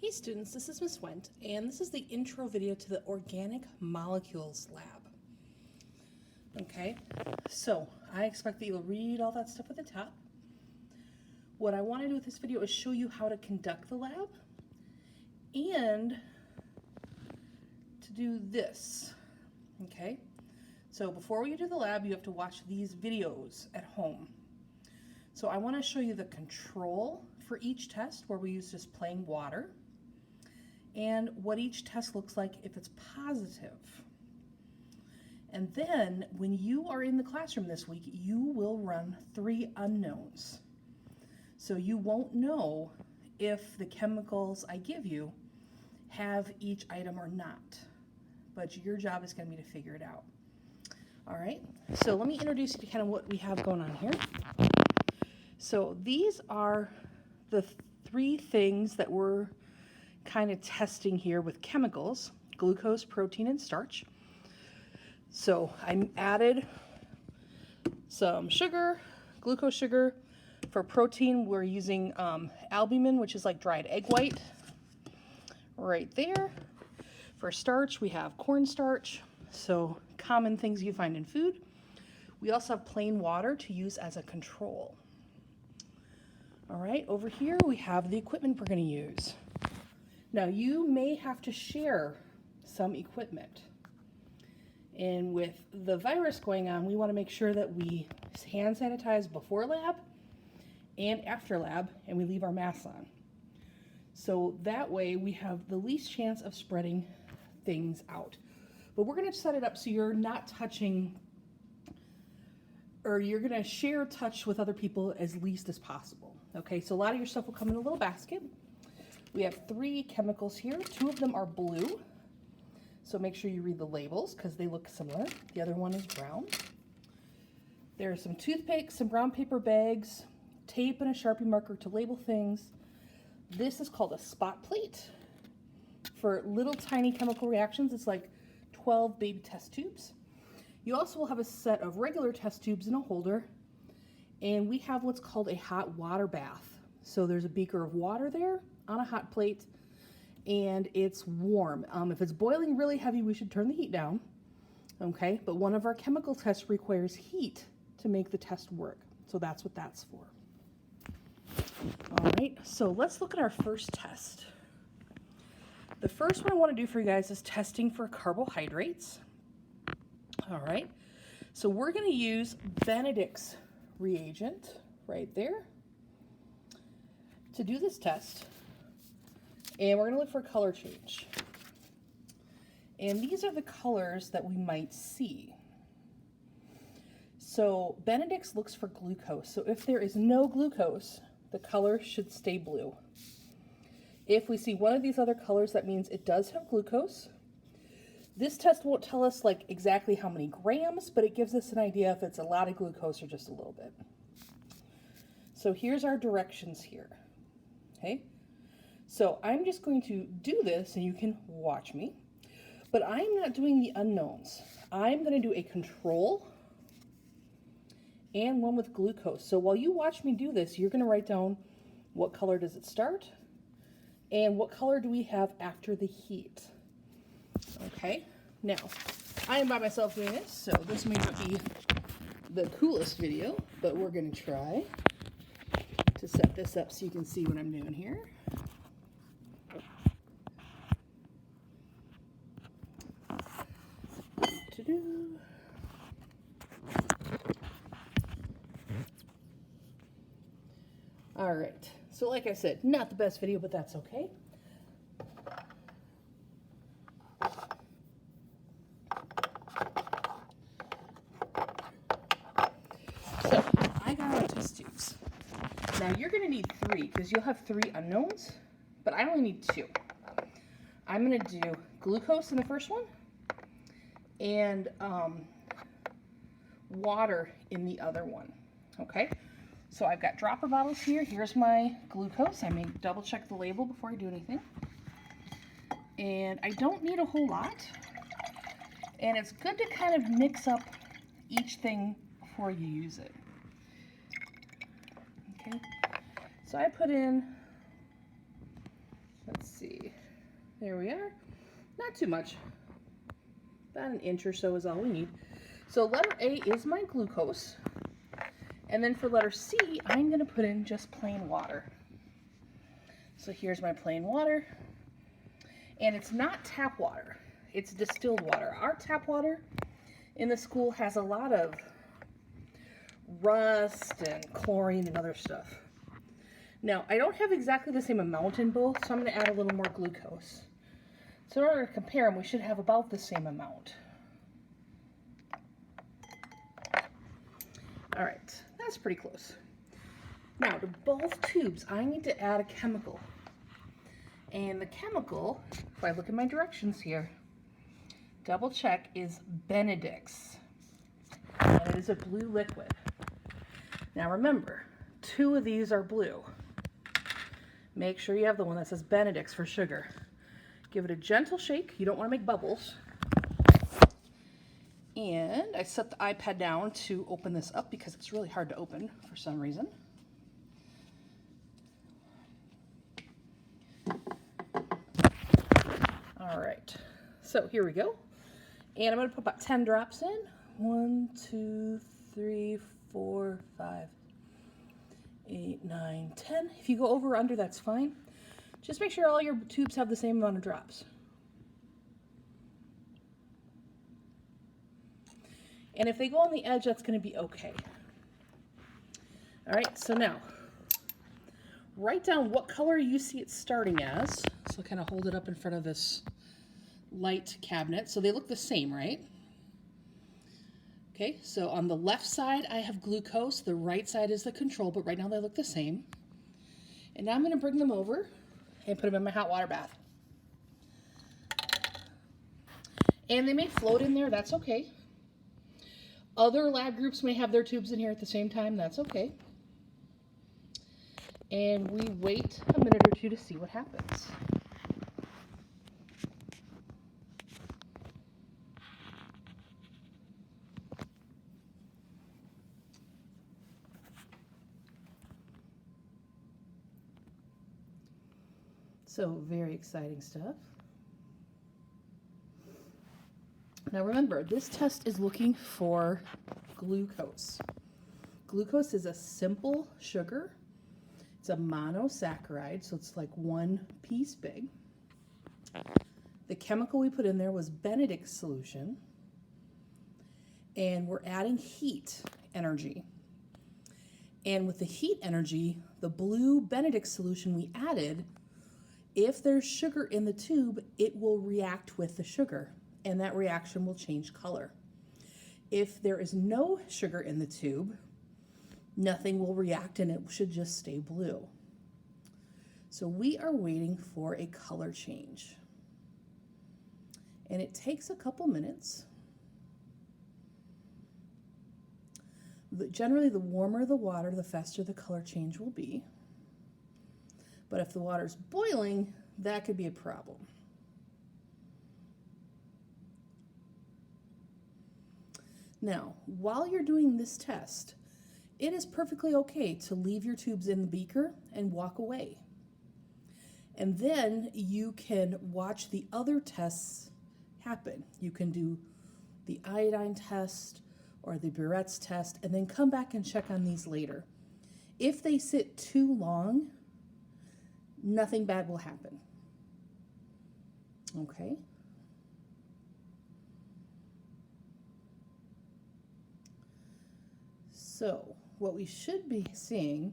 Hey students, this is Ms. Wendt, and this is the intro video to the Organic Molecules Lab. Okay, so I expect that you'll read all that stuff at the top. What I want to do with this video is show you how to conduct the lab and to do this. Okay, so before we do the lab, you have to watch these videos at home. So I want to show you the control for each test where we use just plain water, and what each test looks like if it's positive. And then when you are in the classroom this week, you will run 3 unknowns. So you won't know if the chemicals I give you have each item or not. But your job is going to be to figure it out. All right, so let me introduce you to kind of what we have going on here. So these are the 3 things that we're kind of testing here with chemicals: glucose, protein, and starch. So I added some sugar, glucose sugar. For protein, we're using albumin, which is like dried egg white, right there. For starch, we have cornstarch, so common things you find in food. We also have plain water to use as a control. All right, over here we have the equipment we're going to use. Now, you may have to share some equipment. And with the virus going on, we want to make sure that we hand sanitize before lab and after lab, and we leave our masks on. So that way we have the least chance of spreading things out. But we're going to set it up so you're not touching, or you're going to share touch with other people as least as possible. Okay, so a lot of your stuff will come in a little basket. We have 3 chemicals here. 2 of them are blue, so make sure you read the labels because they look similar. The other one is brown. There are some toothpicks, some brown paper bags, tape and a Sharpie marker to label things. This is called a spot plate for little tiny chemical reactions. It's like 12 baby test tubes. You also will have a set of regular test tubes in a holder, and we have what's called a hot water bath. So there's a beaker of water there on a hot plate, and it's warm. If it's boiling really heavy, we should turn the heat down, okay? But one of our chemical tests requires heat to make the test work, so that's what that's for. All right, so let's look at our first test. The first one I want to do for you guys is testing for carbohydrates. All right, so we're going to use Benedict's reagent right there to do this test. And we're going to look for color change. And these are the colors that we might see. So Benedict's looks for glucose. So if there is no glucose, the color should stay blue. If we see one of these other colors, that means it does have glucose. This test won't tell us like exactly how many grams, but it gives us an idea if it's a lot of glucose or just a little bit. So here's our directions here. Okay. So I'm just going to do this, and you can watch me, but I'm not doing the unknowns. I'm going to do a control and one with glucose. So while you watch me do this, you're going to write down what color does it start and what color do we have after the heat. Okay, now I am by myself doing this, so this may not be the coolest video, but we're going to try to set this up so you can see what I'm doing here. All right, so like I said, not the best video, but that's okay. So I got our test tubes. Now you're gonna need 3 because you'll have 3 unknowns, but I only need 2. I'm gonna do glucose in the first one and water in the other one, okay? So I've got dropper bottles here. Here's my glucose. I may double check the label before I do anything. And I don't need a whole lot. And it's good to kind of mix up each thing before you use it. Okay, so I put in Let's see. There we are. Not too much. About an inch or so is all we need. So letter A is my glucose. And then for letter C, I'm going to put in just plain water. So here's my plain water. And it's not tap water. It's distilled water. Our tap water in the school has a lot of rust and chlorine and other stuff. Now, I don't have exactly the same amount in both, so I'm going to add a little more glucose. So in order to compare them, we should have about the same amount. All right, that's pretty close. Now, to both tubes, I need to add a chemical. And the chemical, if I look at my directions here, double check, is Benedict's. And it is a blue liquid. Now remember, 2 of these are blue. Make sure you have the one that says Benedict's for sugar. Give it a gentle shake. You don't want to make bubbles. And I set the iPad down to open this up because it's really hard to open for some reason. All right, so here we go. And I'm going to put about 10 drops in. 1, 2, 3, 4, 5, 8, 9, 10. If you go over or under, that's fine. Just make sure all your tubes have the same amount of drops. And if they go on the edge, that's going to be okay. All right, so now, write down what color you see it starting as. So kind of hold it up in front of this light cabinet. So they look the same, right? Okay, so on the left side, I have glucose. The right side is the control, but right now they look the same. And now I'm going to bring them over and put them in my hot water bath. And they may float in there, that's okay. Other lab groups may have their tubes in here at the same time, that's okay. And we wait a minute or two to see what happens. So very exciting stuff. Now remember, this test is looking for glucose. Glucose is a simple sugar. It's a monosaccharide, so it's like 1 piece big. The chemical we put in there was Benedict's solution. And we're adding heat energy. And with the heat energy, the blue Benedict solution we added, if there's sugar in the tube, it will react with the sugar, and that reaction will change color. If there is no sugar in the tube, nothing will react and it should just stay blue. So we are waiting for a color change. And it takes a couple minutes. Generally, the warmer the water, the faster the color change will be. But if the water's boiling, that could be a problem. Now, while you're doing this test, it is perfectly okay to leave your tubes in the beaker and walk away. And then you can watch the other tests happen. You can do the iodine test or the Biret's test and then come back and check on these later. If they sit too long, nothing bad will happen. Okay? So what we should be seeing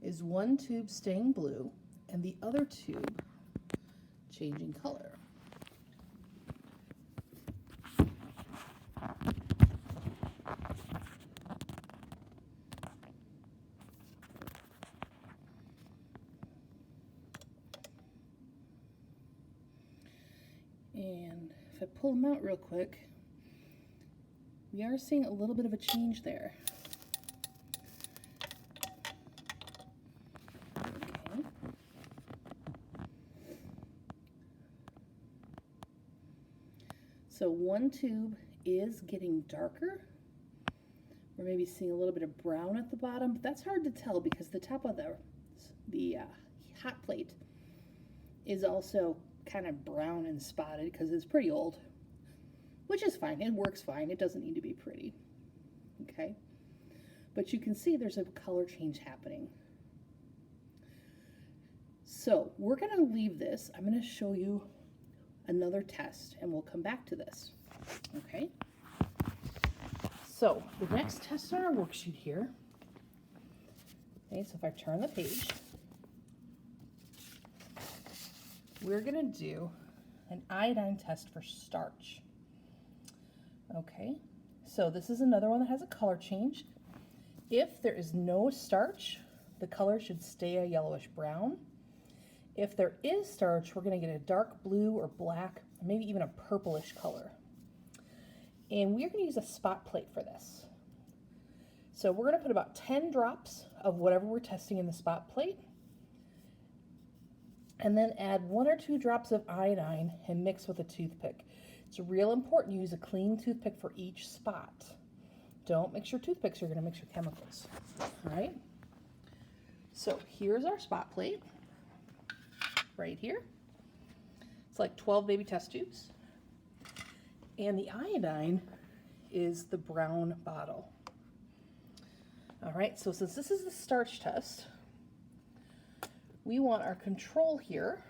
is one tube staying blue and the other tube changing color. And if I pull them out real quick, we are seeing a little bit of a change there. Okay. So one tube is getting darker. We're maybe seeing a little bit of brown at the bottom, but that's hard to tell because the top of the hot plate is also kind of brown and spotted because it's pretty old, which is fine. It works fine. It doesn't need to be pretty. Okay, but you can see there's a color change happening. So we're going to leave this. I'm going to show you another test and we'll come back to this. Okay, so the next test on our worksheet here. Okay, so if I turn the page, we're going to do an iodine test for starch. Okay, so this is another one that has a color change. If there is no starch, the color should stay a yellowish brown. If there is starch, we're going to get a dark blue or black, maybe even a purplish color. And we're going to use a spot plate for this. So we're going to put about 10 drops of whatever we're testing in the spot plate, and then add 1 or 2 drops of iodine and mix with a toothpick. It's real important you use a clean toothpick for each spot. Don't mix your toothpicks, you're going to mix your chemicals. All right? So here's our spot plate right here. It's like 12 baby test tubes. And the iodine is the brown bottle. All right, so since this is the starch test, we want our control here.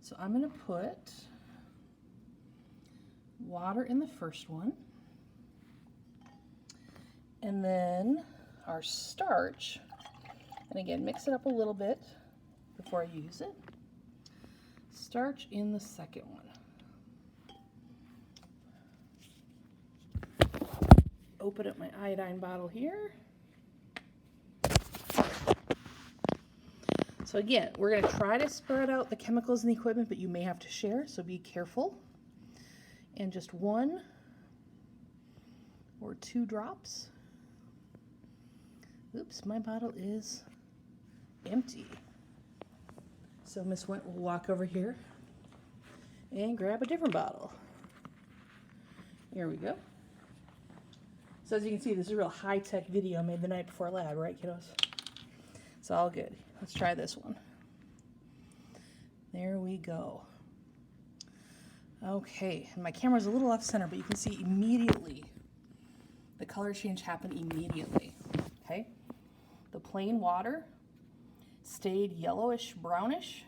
So I'm going to put water in the first one. And then our starch, and again, mix it up a little bit before I use it. Starch in the second one. Open up my iodine bottle here. So again, we're going to try to spread out the chemicals and the equipment, but you may have to share, so be careful. And just 1 or 2 drops. Oops, my bottle is empty. So Miss Went will walk over here and grab a different bottle. Here we go. So as you can see, this is a real high-tech video made the night before lab, right, kiddos? It's all good. Let's try this one. There we go. Okay, and my camera's a little off center, but you can see immediately the color change happened immediately. Okay, the plain water stayed yellowish brownish.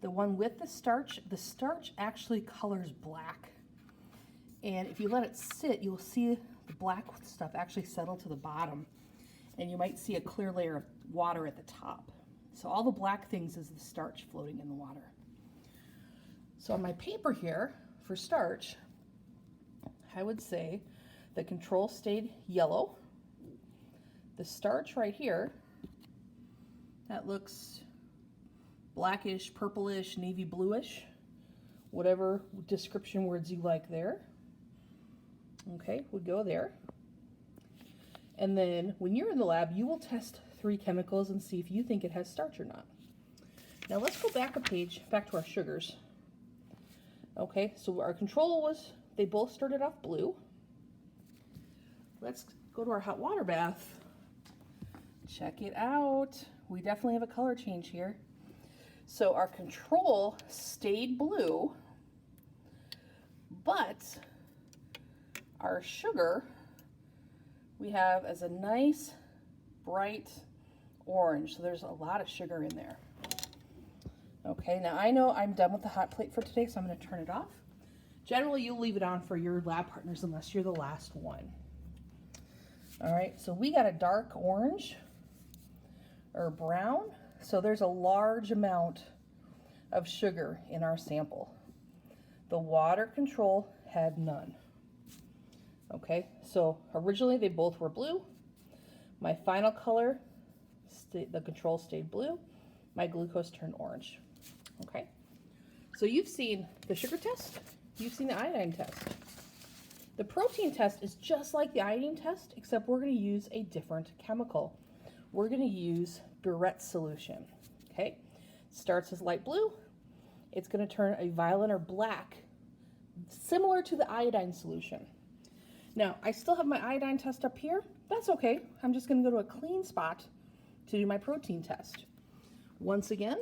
The one with the starch actually colors black. And if you let it sit, you'll see the black stuff actually settle to the bottom. And you might see a clear layer of water at the top. So all the black things is the starch floating in the water. So on my paper here for starch, I would say the control stayed yellow. The starch right here, that looks blackish, purplish, navy bluish, whatever description words you like there. Okay, would go there. And then when you're in the lab, you will test 3 chemicals and see if you think it has starch or not. Now let's go back a page, back to our sugars. Okay, so our control was, they both started off blue. Let's go to our hot water bath. Check it out. We definitely have a color change here. So our control stayed blue, but our sugar we have as a nice bright orange. So there's a lot of sugar in there. Okay, now I know I'm done with the hot plate for today, so I'm going to turn it off. Generally, you'll leave it on for your lab partners unless you're the last one. All right, so we got a dark orange or brown. So there's a large amount of sugar in our sample. The water control had none. Okay, so originally they both were blue. My final color, the control stayed blue. My glucose turned orange. Okay, so you've seen the sugar test, you've seen the iodine test. The protein test is just like the iodine test, except we're going to use a different chemical. We're going to use Biuret solution. Okay, starts as light blue. It's going to turn a violet or black, similar to the iodine solution. Now, I still have my iodine test up here. That's okay. I'm just going to go to a clean spot to do my protein test. Once again,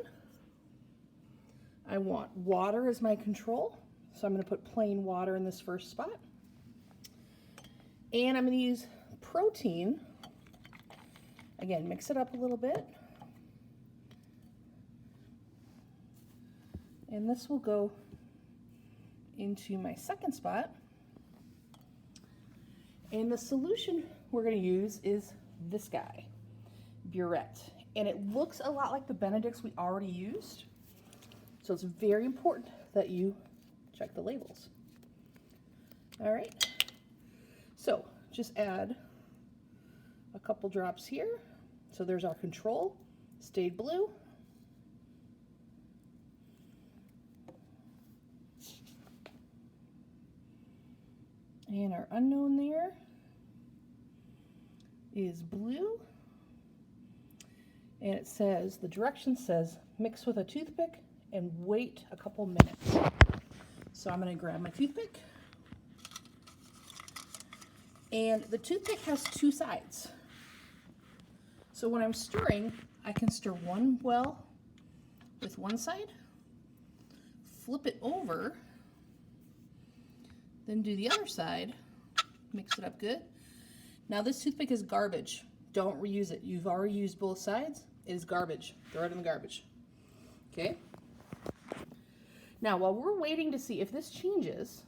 I want water as my control. So I'm going to put plain water in this first spot. And I'm going to use protein. Again, mix it up a little bit. And this will go into my second spot. And the solution we're going to use is this guy, Burette. And it looks a lot like the Benedict's we already used. So it's very important that you check the labels. All right. So just add a couple drops here. So there's our control, stayed blue. And our unknown there is blue. And it says, the direction says, mix with a toothpick and wait a couple minutes. So I'm going to grab my toothpick. And the toothpick has two sides. So when I'm stirring, I can stir one well with one side, flip it over, then do the other side, mix it up good. Now this toothpick is garbage. Don't reuse it. You've already used both sides. It is garbage. Throw it in the garbage. Okay? Now while we're waiting to see if this changes,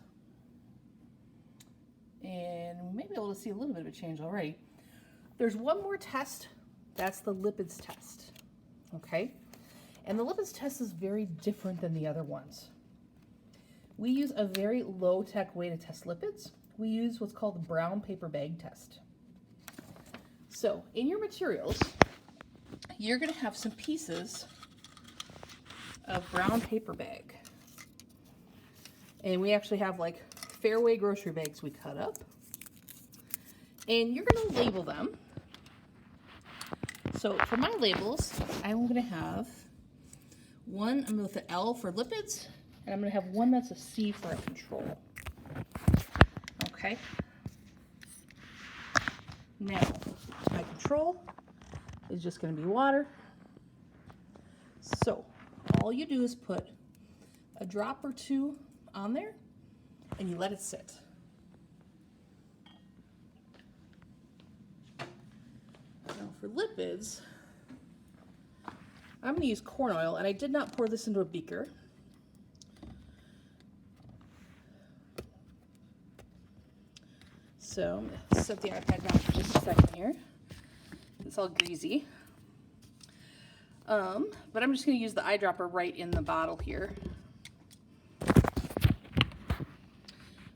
and we may be able to see a little bit of a change already, there's one more test. That's the lipids test. Okay? And the lipids test is very different than the other ones. We use a very low-tech way to test lipids. We use what's called the brown paper bag test. So in your materials, you're going to have some pieces of brown paper bag. And we actually have like Fairway grocery bags we cut up. And you're going to label them. So for my labels, I'm going to have one, I'm with the L for lipids, and I'm going to have one that's a C for a control. Okay. Now, my control is just going to be water. So, all you do is put a drop or two on there, and you let it sit. Now, for lipids, I'm going to use corn oil, and I did not pour this into a beaker. So I'm going to set the iPad down for just a second here. It's all greasy. But I'm just going to use the eyedropper right in the bottle here.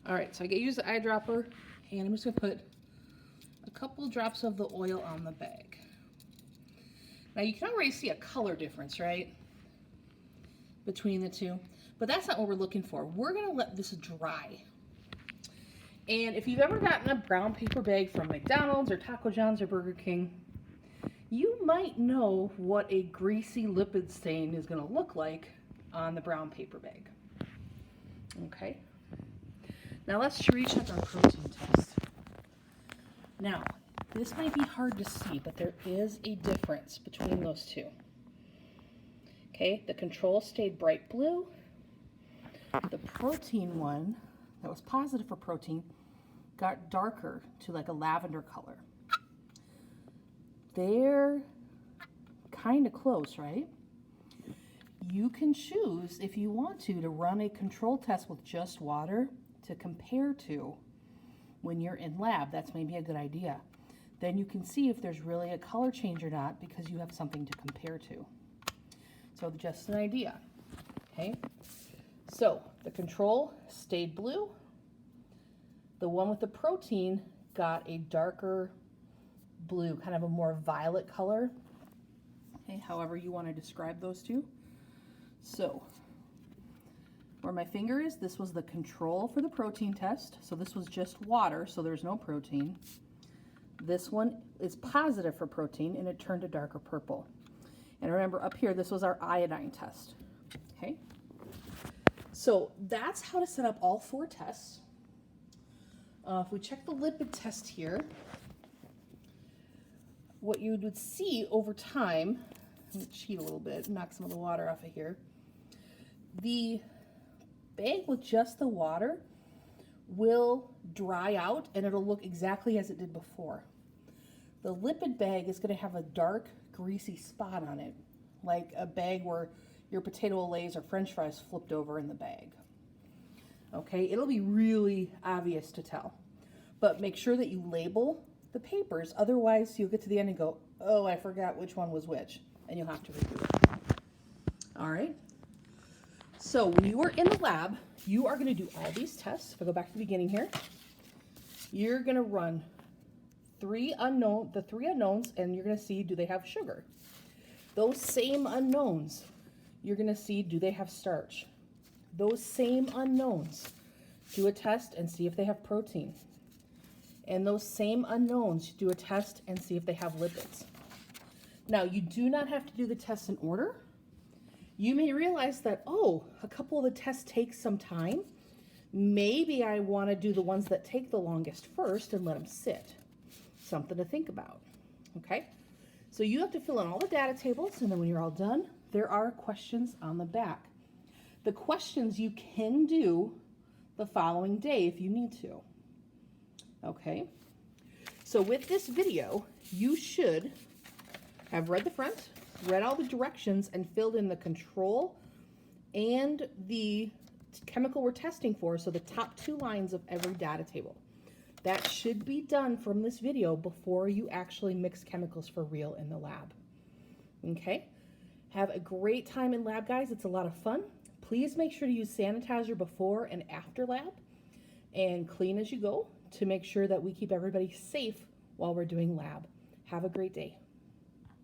All right, so I use the eyedropper, and I'm just going to put a couple drops of the oil on the bag. Now you can already see a color difference, right, between the two, but that's not what we're looking for. We're going to let this dry. And if you've ever gotten a brown paper bag from McDonald's or Taco John's or Burger King, you might know what a greasy lipid stain is going to look like on the brown paper bag. Okay. Now let's recheck our protein test. Now, this might be hard to see, but there is a difference between those two. Okay, the control stayed bright blue. The protein one, that was positive for protein, got darker to like a lavender color. They're kind of close, right? You can choose, if you want to run a control test with just water to compare to when you're in lab. That's maybe a good idea. Then you can see if there's really a color change or not because you have something to compare to. So just an idea, okay? So the control stayed blue. The one with the protein got a darker blue, kind of a more violet color. Okay, however you want to describe those two. So where my finger is, this was the control for the protein test. So this was just water, so there's no protein. This one is positive for protein, and it turned a darker purple. And remember, up here, this was our iodine test. Okay? So that's how to set up all four tests. If we check the lipid test here, what you would see over time, let me cheat a little bit, knock some of the water off of here. The bag with just the water will dry out and it'll look exactly as it did before. The lipid bag is going to have a dark, greasy spot on it, like a bag where your potato Lays or French fries flipped over in the bag. Okay, it'll be really obvious to tell. But make sure that you label the papers, otherwise you'll get to the end and go, oh, I forgot which one was which, and you'll have to redo it. All right, so when you are in the lab, you are going to do all these tests. If I go back to the beginning here, you're going to run the three unknowns, and you're going to see, do they have sugar? Those same unknowns, you're going to see, do they have starch? Those same unknowns, do a test and see if they have protein. And those same unknowns, do a test and see if they have lipids. Now, you do not have to do the tests in order. You may realize that, oh, a couple of the tests take some time. Maybe I want to do the ones that take the longest first and let them sit. Something to think about, okay? So you have to fill in all the data tables, and then when you're all done, there are questions on the back. The questions you can do the following day if you need to, okay? So with this video, you should have read the front, read all the directions, and filled in the control and the chemical we're testing for, so the top 2 lines of every data table. That should be done from this video before you actually mix chemicals for real in the lab. Okay? Have a great time in lab, guys. It's a lot of fun. Please make sure to use sanitizer before and after lab, and clean as you go to make sure that we keep everybody safe while we're doing lab. Have a great day.